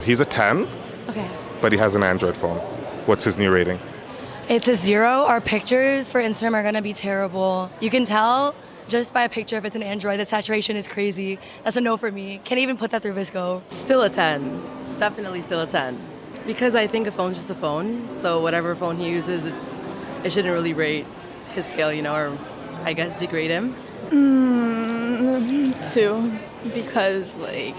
He's a 10, Okay. but he has an Android phone. What's his new rating? It's a 0. Our pictures for Instagram are gonna be terrible. You can tell just by a picture if it's an Android. The saturation is crazy. That's a no for me. Can't even put that through VSCO. Still a 10. Definitely still a 10. Because I think a phone's just a phone, so whatever phone he uses, it shouldn't really rate his skill, or I guess degrade him. 2, because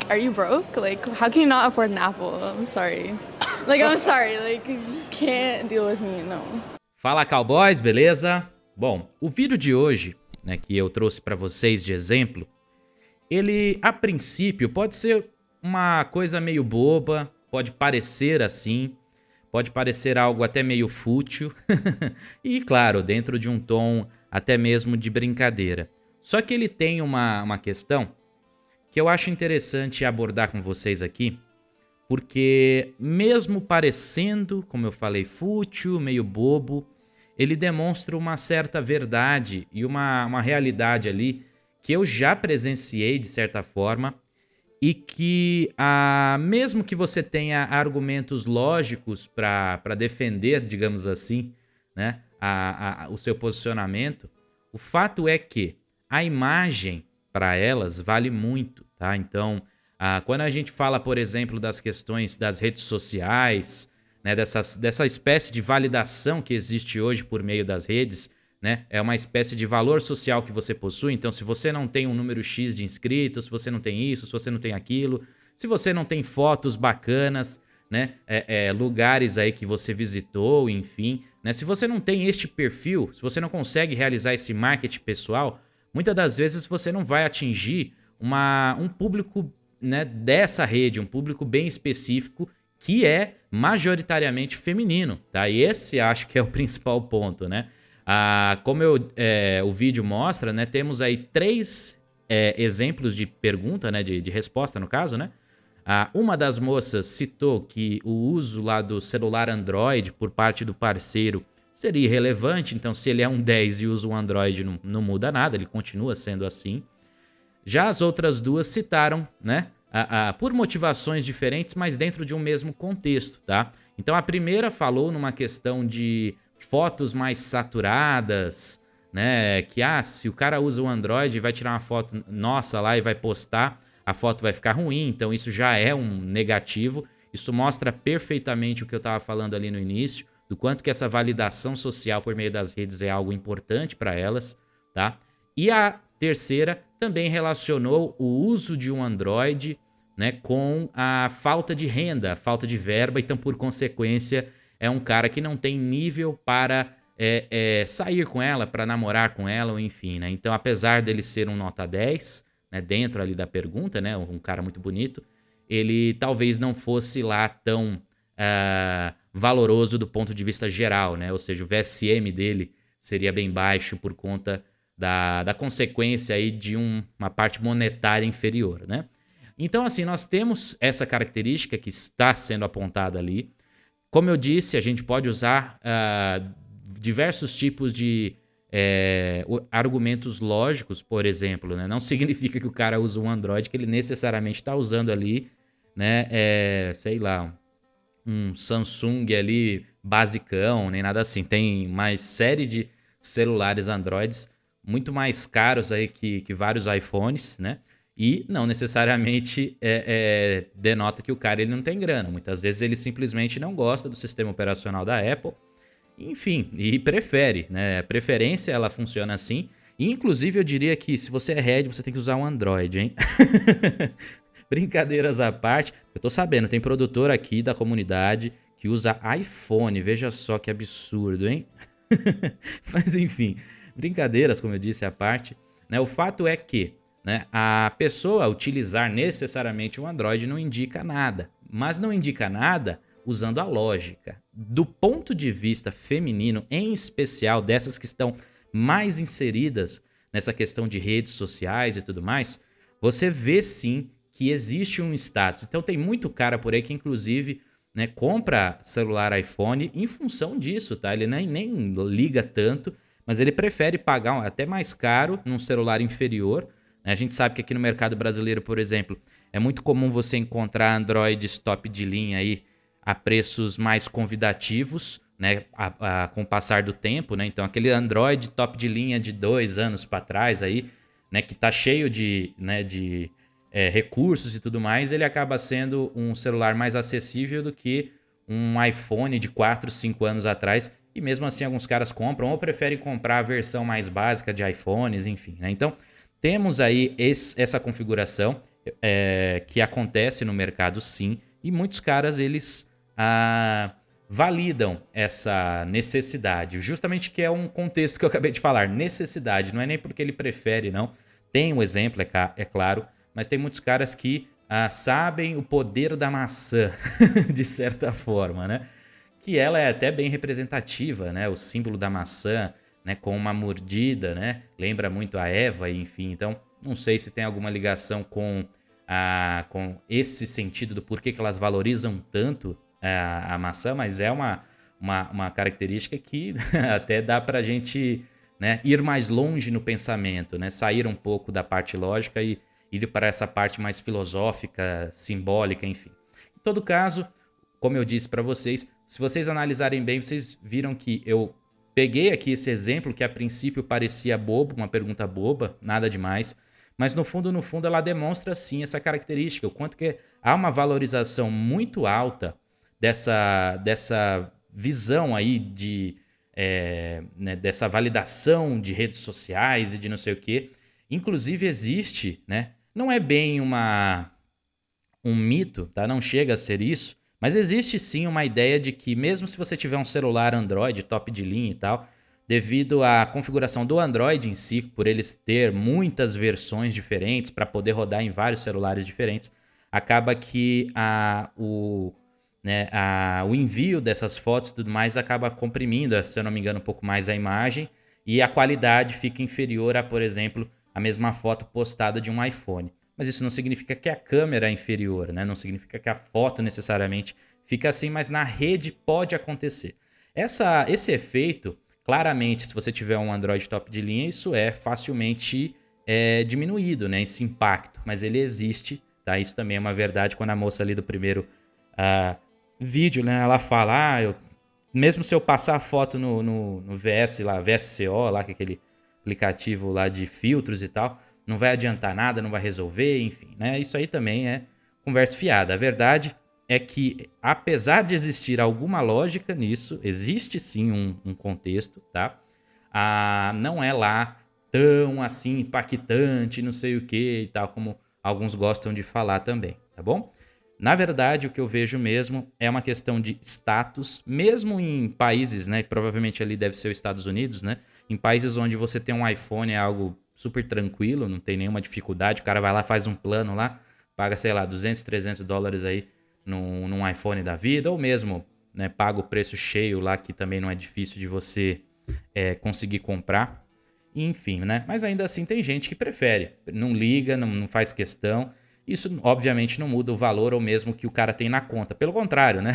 are you broke? How can you not afford an Apple? I'm sorry. I'm sorry. You just can't deal with me, no. Fala, cowboys, beleza? Bom, o vídeo de hoje, né, que eu trouxe pra vocês de exemplo, ele, a princípio, pode ser uma coisa meio boba, pode parecer assim, pode parecer algo até meio fútil, e claro, dentro de um tom até mesmo de brincadeira. Só que ele tem uma questão que eu acho interessante abordar com vocês aqui, porque mesmo parecendo, como eu falei, fútil, meio bobo, ele demonstra uma certa verdade e uma realidade ali que eu já presenciei de certa forma e que, mesmo que você tenha argumentos lógicos para defender, digamos assim, né, o seu posicionamento, o fato é que a imagem para elas vale muito, tá? Então, quando a gente fala, por exemplo, das questões das redes sociais, né, dessa espécie de validação que existe hoje por meio das redes, né, é uma espécie de valor social que você possui. Então, se você não tem um número X de inscritos, se você não tem isso, se você não tem aquilo, se você não tem fotos bacanas, né, lugares aí que você visitou, enfim, né, se você não tem este perfil, se você não consegue realizar esse marketing pessoal, muitas das vezes você não vai atingir um público, né, dessa rede, um público bem específico que é majoritariamente feminino, tá? E esse acho que é o principal ponto, né? Como o vídeo mostra, né, temos aí 3 exemplos de pergunta, né, de resposta no caso, né? Uma das moças citou que o uso lá do celular Android por parte do parceiro seria irrelevante, então se ele é um 10 e usa um Android não muda nada, ele continua sendo assim. Já as outras duas citaram, né, por motivações diferentes, mas dentro de um mesmo contexto, tá? Então a primeira falou numa questão de fotos mais saturadas, né, que se o cara usa o Android e vai tirar uma foto nossa lá e vai postar, a foto vai ficar ruim, então isso já é um negativo. Isso mostra perfeitamente o que eu estava falando ali no início, do quanto que essa validação social por meio das redes é algo importante para elas, tá? E a terceira também relacionou o uso de um Android, né, com a falta de renda, a falta de verba, então por consequência é um cara que não tem nível para sair com ela, para namorar com ela, ou enfim, né? Então apesar dele ser um nota 10, né, dentro ali da pergunta, né, um cara muito bonito, ele talvez não fosse lá tão valoroso do ponto de vista geral, né? Ou seja, o VSM dele seria bem baixo por conta da consequência aí de uma parte monetária inferior, né? Então, assim, nós temos essa característica que está sendo apontada ali. Como eu disse, a gente pode usar diversos tipos de argumentos lógicos, por exemplo, né? Não significa que o cara usa um Android que ele necessariamente está usando ali, né? Sei lá, um Samsung ali basicão, nem nada assim. Tem mais série de celulares Androids muito mais caros aí que vários iPhones, né? E não necessariamente denota que o cara ele não tem grana. Muitas vezes ele simplesmente não gosta do sistema operacional da Apple, enfim, e prefere, né? A preferência ela funciona assim. E, inclusive eu diria que se você é Red, você tem que usar um Android, hein? Brincadeiras à parte, eu tô sabendo, tem produtor aqui da comunidade que usa iPhone, veja só que absurdo, hein? Mas enfim, brincadeiras, como eu disse à parte, né? O fato é que, né, a pessoa utilizar necessariamente um Android não indica nada, mas não indica nada usando a lógica. Do ponto de vista feminino, em especial dessas que estão mais inseridas nessa questão de redes sociais e tudo mais, você vê sim que existe um status. Então tem muito cara por aí que inclusive, né, compra celular iPhone em função disso, tá? Ele nem liga tanto, mas ele prefere pagar até mais caro num celular inferior. A gente sabe que aqui no mercado brasileiro, por exemplo, É muito comum você encontrar Androids top de linha aí a preços mais convidativos, né, com o passar do tempo, né? Então aquele Android top de linha de 2 anos para trás aí, né, que tá cheio de, né, de recursos e tudo mais, ele acaba sendo um celular mais acessível do que um iPhone de 4, 5 anos atrás. E mesmo assim alguns caras compram ou preferem comprar a versão mais básica de iPhones, enfim, né? Então temos aí essa configuração que acontece no mercado, sim, e muitos caras eles validam essa necessidade, justamente que é um contexto que eu acabei de falar, necessidade, não é nem porque ele prefere, não. Tem um exemplo, é claro, mas tem muitos caras que sabem o poder da maçã, de certa forma, né? Que ela é até bem representativa, né? O símbolo da maçã, né? Com uma mordida, né? Lembra muito a Eva, enfim. Então, não sei se tem alguma ligação com esse sentido do porquê que elas valorizam tanto a maçã, mas é uma característica que até dá pra gente, né, ir mais longe no pensamento, né? Sair um pouco da parte lógica e ir para essa parte mais filosófica, simbólica, enfim. Em todo caso, como eu disse para vocês, se vocês analisarem bem, vocês viram que eu peguei aqui esse exemplo que a princípio parecia bobo, uma pergunta boba, nada demais, mas no fundo, ela demonstra sim essa característica, o quanto que há uma valorização muito alta dessa visão aí né, dessa validação de redes sociais e de não sei o quê. Inclusive existe, né? Não é bem um mito, tá? Não chega a ser isso, mas existe sim uma ideia de que mesmo se você tiver um celular Android top de linha e tal, devido à configuração do Android em si, por eles ter muitas versões diferentes para poder rodar em vários celulares diferentes, acaba que o envio dessas fotos e tudo mais acaba comprimindo, se eu não me engano, um pouco mais a imagem e a qualidade fica inferior a, por exemplo, a mesma foto postada de um iPhone. Mas isso não significa que a câmera é inferior, né? Não significa que a foto necessariamente fica assim, mas na rede pode acontecer. Esse efeito, claramente, se você tiver um Android top de linha, isso é facilmente diminuído, né? Esse impacto, mas ele existe, tá? Isso também é uma verdade. Quando a moça ali do primeiro vídeo, né? Ela fala, mesmo se eu passar a foto no VSCO, lá, que é aquele aplicativo lá de filtros e tal, não vai adiantar nada, não vai resolver, enfim, né? Isso aí também é conversa fiada. A verdade é que, apesar de existir alguma lógica nisso, existe sim um contexto, tá? Não é lá tão assim impactante, não sei o que e tal, como alguns gostam de falar também, tá bom? Na verdade, o que eu vejo mesmo é uma questão de status, mesmo em países, né? Provavelmente ali deve ser os Estados Unidos, né? Em países onde você tem um iPhone é algo super tranquilo, não tem nenhuma dificuldade. O cara vai lá, faz um plano lá, paga, sei lá, 200, 300 dólares aí num iPhone da vida, ou mesmo, né, paga o preço cheio lá, que também não é difícil de você conseguir comprar. Enfim, né? Mas ainda assim tem gente que prefere, não liga, não faz questão. Isso, obviamente, não muda o valor ou mesmo que o cara tem na conta. Pelo contrário, né?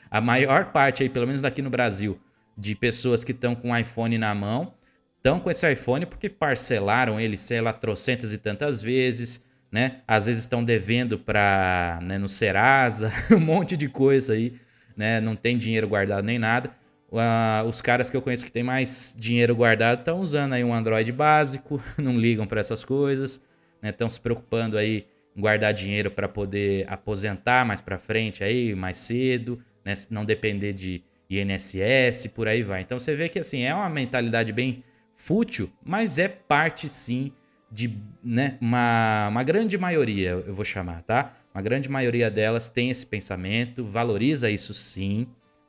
A maior parte aí, pelo menos aqui no Brasil, de pessoas que estão com o iPhone na mão, estão com esse iPhone porque parcelaram ele, sei lá, trocentas e tantas vezes, né? Às vezes estão devendo né, no Serasa, um monte de coisa aí, né? Não tem dinheiro guardado nem nada. Os caras que eu conheço que tem mais dinheiro guardado estão usando aí um Android básico, não ligam para essas coisas, né? Estão se preocupando aí em guardar dinheiro para poder aposentar mais para frente aí, mais cedo, né? Não depender de INSS, por aí vai. Então você vê que assim, é uma mentalidade bem fútil, mas é parte sim de, né, uma grande maioria, eu vou chamar, tá? Uma grande maioria delas tem esse pensamento, valoriza isso sim.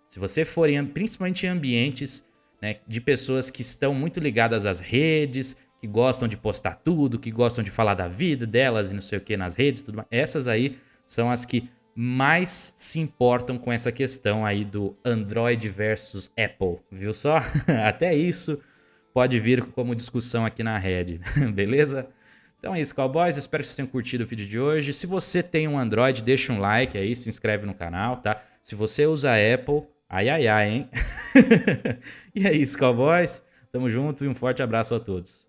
Se você for principalmente em ambientes, né, de pessoas que estão muito ligadas às redes, que gostam de postar tudo, que gostam de falar da vida delas e não sei o que nas redes, tudo mais, essas aí são as que mais se importam com essa questão aí do Android versus Apple, viu só? Até isso pode vir como discussão aqui na rede, beleza? Então é isso, cowboys, espero que vocês tenham curtido o vídeo de hoje. Se você tem um Android, deixa um like aí, se inscreve no canal, tá? Se você usa Apple, ai, ai, ai, hein? E é isso, cowboys, tamo junto e um forte abraço a todos.